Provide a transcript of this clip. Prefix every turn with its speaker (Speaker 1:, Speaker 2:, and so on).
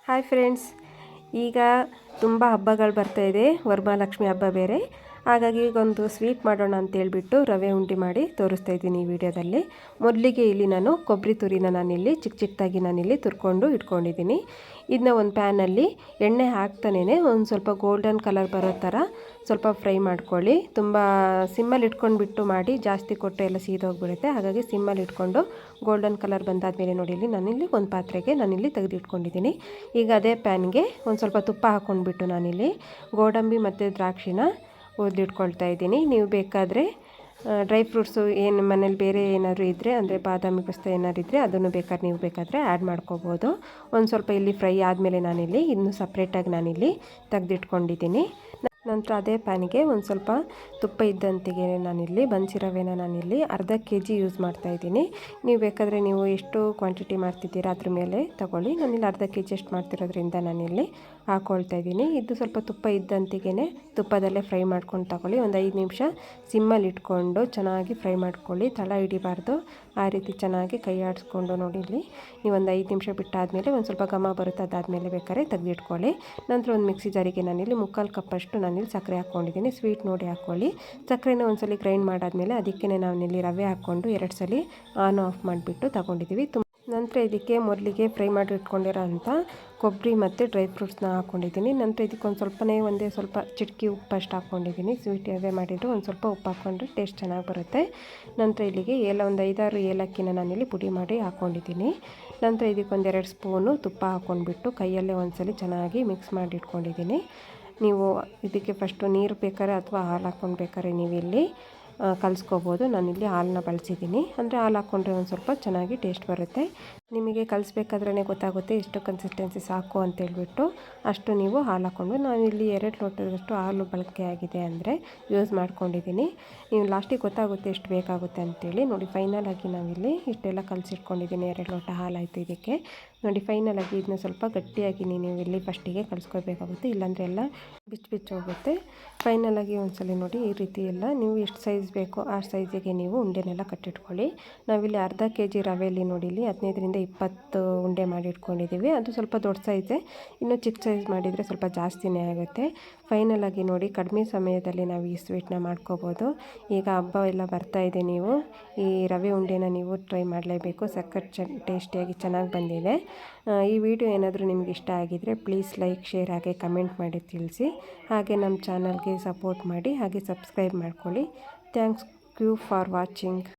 Speaker 1: Hi friends, ಈಗ ತುಂಬ ಹಬ್ಬಗಳು ಬರ್ತಾಯಿದೆ. ವರಮಹಾಲಕ್ಷ್ಮಿ ಹಬ್ಬ ಬೇರೆ. ಹಾಗಾಗಿ ಈಗೊಂದು ಸ್ವೀಟ್ ಮಾಡೋಣ ಅಂತೇಳ್ಬಿಟ್ಟು ರವೆ ಉಂಡೆ ಮಾಡಿ ತೋರಿಸ್ತಾ ಇದ್ದೀನಿ ಈ ವಿಡಿಯೋದಲ್ಲಿ. ಮೊದಲಿಗೆ ಇಲ್ಲಿ ನಾನು ಕೊಬ್ಬರಿ ತುರಿನ ನಾನಿಲ್ಲಿ ಚಿಕ್ಕ ಚಿಕ್ಕದಾಗಿ ನಾನಿಲ್ಲಿ ತುರ್ಕೊಂಡು ಇಟ್ಕೊಂಡಿದ್ದೀನಿ. ಇದನ್ನ ಒಂದು ಪ್ಯಾನಲ್ಲಿ ಎಣ್ಣೆ ಹಾಕ್ತಾನೇ ಒಂದು ಸ್ವಲ್ಪ ಗೋಲ್ಡನ್ ಕಲರ್ ಬರೋ ಥರ ಸ್ವಲ್ಪ ಫ್ರೈ ಮಾಡ್ಕೊಳ್ಳಿ. ತುಂಬ ಸಿಮ್ಮಲ್ಲಿ ಇಟ್ಕೊಂಡ್ಬಿಟ್ಟು ಮಾಡಿ, ಜಾಸ್ತಿ ಕೊಟ್ಟರೆ ಎಲ್ಲ ಸೀದೋಗ್ಬಿಡುತ್ತೆ. ಹಾಗಾಗಿ ಸಿಮ್ಮಲ್ಲಿ ಇಟ್ಕೊಂಡು ಗೋಲ್ಡನ್ ಕಲರ್ ಬಂದಾದಮೇಲೆ ನೋಡಿ, ಇಲ್ಲಿ ನಾನಿಲ್ಲಿ ಒಂದು ಪಾತ್ರೆಗೆ ನಾನಿಲ್ಲಿ ತೆಗೆದಿಟ್ಕೊಂಡಿದ್ದೀನಿ. ಈಗ ಅದೇ ಪ್ಯಾನ್ಗೆ ಒಂದು ಸ್ವಲ್ಪ ತುಪ್ಪ ಹಾಕ್ಕೊಂಡ್ಬಿಟ್ಟು ನಾನಿಲ್ಲಿ ಗೋಡಂಬಿ ಮತ್ತು ದ್ರಾಕ್ಷಿನ ಹುರಿದಿಟ್ಕೊಳ್ತಾ ಇದ್ದೀನಿ. ನೀವು ಬೇಕಾದರೆ ಡ್ರೈ ಫ್ರೂಟ್ಸು ಏನು ಮನೇಲಿ ಬೇರೆ ಏನಾದರೂ ಇದ್ದರೆ, ಅಂದರೆ ಬಾದಾಮಿ ಪಿಸ್ತಾ ಏನಾದ್ರು ಇದ್ದರೆ ಅದನ್ನು ನೀವು ಬೇಕಾದರೆ ಆ್ಯಡ್ ಮಾಡ್ಕೋಬೋದು. ಒಂದು ಸ್ವಲ್ಪ ಇಲ್ಲಿ ಫ್ರೈ ಆದಮೇಲೆ ನಾನಿಲ್ಲಿ ಇನ್ನು ಸಪ್ರೇಟಾಗಿ ನಾನಿಲ್ಲಿ ತೆಗೆದಿಟ್ಕೊಂಡಿದ್ದೀನಿ. ನಂತರ ಅದೇ ಪ್ಯಾನಿಗೆ ಒಂದು ಸ್ವಲ್ಪ ತುಪ್ಪ ಇದ್ದಂತೆಯೇ ನಾನಿಲ್ಲಿ ಬನ್ಸಿ ರವೆನ ನಾನಿಲ್ಲಿ ಅರ್ಧ kg ಯೂಸ್ ಮಾಡ್ತಾಯಿದ್ದೀನಿ. ನೀವು ಬೇಕಾದರೆ ನೀವು ಎಷ್ಟು ಕ್ವಾಂಟಿಟಿ ಮಾಡ್ತಿದ್ದೀರಾ ಅದ್ರ ಮೇಲೆ ತಗೊಳ್ಳಿ. ನಾನಿಲ್ಲಿ ಅರ್ಧ kg ಎಷ್ಟು ಮಾಡ್ತಿರೋದ್ರಿಂದ ನಾನಿಲ್ಲಿ ಹಾಕ್ಕೊಳ್ತಾ ಇದ್ದೀನಿ. ಇದು ಸ್ವಲ್ಪ ತುಪ್ಪ ಇದ್ದಂತೆಯೇ ತುಪ್ಪದಲ್ಲೇ ಫ್ರೈ ಮಾಡ್ಕೊಂಡು ತಗೊಳ್ಳಿ. ಒಂದು 5 ನಿಮಿಷ ಸಿಮ್ಮಲ್ಲಿ ಇಟ್ಕೊಂಡು ಚೆನ್ನಾಗಿ ಫ್ರೈ ಮಾಡ್ಕೊಳ್ಳಿ. ತಳ ಹಿಡಿಬಾರ್ದು, ಆ ರೀತಿ ಚೆನ್ನಾಗಿ ಕೈ ಆಡಿಸ್ಕೊಂಡು ನೋಡಿ, ಇಲ್ಲಿ ನೀವು ಒಂದು 5 ನಿಮಿಷ ಬಿಟ್ಟಾದಮೇಲೆ ಒಂದು ಸ್ವಲ್ಪ ಘಮ ಬರುತ್ತೆ. ಅದಾದಮೇಲೆ ಬೇಕಾದ್ರೆ ತೆಗೆದಿಟ್ಕೊಳ್ಳಿ. ನಂತರ ಒಂದು ಮಿಕ್ಸಿ ಜಾರಿಗೆ ನಾನಿಲ್ಲಿ 3/4 ಕಪ್ಪಷ್ಟು ನಾನಿಲ್ಲಿ ಸಕ್ಕರೆ ಹಾಕ್ಕೊಂಡಿದ್ದೀನಿ. ಸ್ವೀಟ್ ನೋಡಿ ಹಾಕ್ಕೊಳ್ಳಿ. ಸಕ್ಕರೆನ ಒಂದ್ಸಲಿ ಗ್ರೈಂಡ್ ಮಾಡಾದಮೇಲೆ ಅದಕ್ಕೆ ನಾನಿಲ್ಲಿ ರವೆ ಹಾಕ್ಕೊಂಡು 2 ಸಲ ಆನ್ ಆಫ್ ಮಾಡಿಬಿಟ್ಟು ತಗೊಂಡಿದ್ದೀವಿ. ನಂತರ ಇದಕ್ಕೆ ಮೊದಲಿಗೆ ಫ್ರೈ ಮಾಡಿ ಇಟ್ಕೊಂಡಿರೋ ಅಂಥ ಕೊಬ್ಬರಿ ಮತ್ತು ಡ್ರೈ ಫ್ರೂಟ್ಸ್ನ ಹಾಕ್ಕೊಂಡಿದ್ದೀನಿ. ನಂತರ ಇದಕ್ಕೆ ಒಂದೇ ಸ್ವಲ್ಪ ಚಿಟಕಿ ಉಪ್ಪಷ್ಟು ಹಾಕ್ಕೊಂಡಿದ್ದೀನಿ. ಸ್ವೀಟ್ ರವೆ ಮಾಡಿದ್ದು ಒಂದು ಸ್ವಲ್ಪ ಉಪ್ಪು ಹಾಕ್ಕೊಂಡ್ರೆ ಟೇಸ್ಟ್ ಚೆನ್ನಾಗಿ ಬರುತ್ತೆ. ನಂತರ ಇಲ್ಲಿಗೆ ಒಂದು 5-6 ಏಲಕ್ಕಿನ ನಾನಿಲ್ಲಿ ಪುಡಿ ಮಾಡಿ ಹಾಕ್ಕೊಂಡಿದ್ದೀನಿ. ನಂತರ ಇದಕ್ಕೆ 2 ಸ್ಪೂನು ತುಪ್ಪ ಹಾಕ್ಕೊಂಡ್ಬಿಟ್ಟು ಕೈಯಲ್ಲೇ ಒಂದ್ಸಲಿ ಚೆನ್ನಾಗಿ ಮಿಕ್ಸ್ ಮಾಡಿ ಇಟ್ಕೊಂಡಿದ್ದೀನಿ. ನೀವು ಇದಕ್ಕೆ ಫಸ್ಟು ನೀರು ಬೇಕಾದ್ರೆ ಅಥವಾ ಹಾಲು ಹಾಕ್ಕೊಂಡು ಬೇಕಾದ್ರೆ ನೀವಿಲ್ಲಿ ಕಲಿಸ್ಕೋಬೋದು. ನಾನಿಲ್ಲಿ ಹಾಲನ್ನ ಬಳಸಿದ್ದೀನಿ. ಅಂದರೆ ಹಾಲು ಹಾಕ್ಕೊಂಡ್ರೆ ಒಂದು ಸ್ವಲ್ಪ ಚೆನ್ನಾಗಿ ಟೇಸ್ಟ್ ಬರುತ್ತೆ. ನಿಮಗೆ ಕಲಿಸ್ಬೇಕಾದ್ರೇ ಗೊತ್ತಾಗುತ್ತೆ ಎಷ್ಟು ಕನ್ಸಿಸ್ಟೆನ್ಸಿ ಸಾಕು ಅಂತೇಳ್ಬಿಟ್ಟು ಅಷ್ಟು ನೀವು ಹಾಲು ಹಾಕ್ಕೊಂಡು, ನಾನಿಲ್ಲಿ 2 ಲೋಟದಷ್ಟು ಹಾಲು ಬಳಕೆ ಆಗಿದೆ ಅಂದರೆ ಯೂಸ್ ಮಾಡ್ಕೊಂಡಿದ್ದೀನಿ. ನೀವು ಲಾಸ್ಟಿಗೆ ಗೊತ್ತಾಗುತ್ತೆ ಎಷ್ಟು ಬೇಕಾಗುತ್ತೆ ಅಂತೇಳಿ. ನೋಡಿ, ಫೈನಲಾಗಿ ನಾವಿಲ್ಲಿ ಇಷ್ಟೆಲ್ಲ ಕಲಸಿಟ್ಕೊಂಡಿದ್ದೀನಿ. 2 ಲೋಟ ಹಾಲು ಆಯಿತು ಇದಕ್ಕೆ. ನೋಡಿ, ಫೈನಲಾಗಿ ಇದನ್ನ ಸ್ವಲ್ಪ ಗಟ್ಟಿಯಾಗಿ ನೀವು ಇಲ್ಲಿ ಫಸ್ಟಿಗೆ ಕಲಿಸ್ಕೋಬೇಕಾಗುತ್ತೆ, ಇಲ್ಲಾಂದರೆ ಎಲ್ಲ ಬಿಚ್ಚು ಹೋಗುತ್ತೆ. ಫೈನಲಾಗಿ ಒಂದ್ಸಲ ನೋಡಿ, ಈ ರೀತಿ ಎಲ್ಲ ನೀವು ಎಷ್ಟು ಸೈಜ್ ಬೇಕೋ ಆ ಸೈಜಿಗೆ ನೀವು ಉಂಡೆನೆಲ್ಲ ಕಟ್ಟಿಟ್ಕೊಳ್ಳಿ. ನಾವಿಲ್ಲಿ ಅರ್ಧ kg ರವೆಯಲ್ಲಿ ನೋಡಿ, ಇಲ್ಲಿ 15-20 ಉಂಡೆ ಮಾಡಿ ಇಟ್ಕೊಂಡಿದ್ದೀವಿ. ಅದು ಸ್ವಲ್ಪ ದೊಡ್ಡ ಸೈಜೇ. ಇನ್ನು ಚಿಕ್ಕ ಸೈಜ್ ಮಾಡಿದರೆ ಸ್ವಲ್ಪ ಜಾಸ್ತಿನೇ ಆಗುತ್ತೆ. ಫೈನಲಾಗಿ ನೋಡಿ, ಕಡಿಮೆ ಸಮಯದಲ್ಲಿ ನಾವು ಈ ಸ್ವೀಟ್ನ ಮಾಡ್ಕೋಬೋದು. ಈಗ ಹಬ್ಬ ಎಲ್ಲ ಬರ್ತಾಯಿದೆ, ನೀವು ಈ ರವೆ ಉಂಡೆನ ನೀವು ಟ್ರೈ ಮಾಡಲೇಬೇಕು. ಸಖತ್ ಟೇಸ್ಟಿಯಾಗಿ ಚೆನ್ನಾಗಿ ಬಂದಿದೆ. ಈ ವಿಡಿಯೋ ಏನಾದರೂ ನಿಮ್ಗೆ ಇಷ್ಟ ಆಗಿದ್ದರೆ ಪ್ಲೀಸ್ ಲೈಕ್, ಶೇರ್ ಹಾಗೆ ಕಮೆಂಟ್ ಮಾಡಿ ತಿಳಿಸಿ. ಹಾಗೆ ನಮ್ಮ ಚಾನಲ್ಗೆ ಸಪೋರ್ಟ್ ಮಾಡಿ, ಹಾಗೆ ಸಬ್ಸ್ಕ್ರೈಬ್ ಮಾಡ್ಕೊಳ್ಳಿ. Thanks you for watching.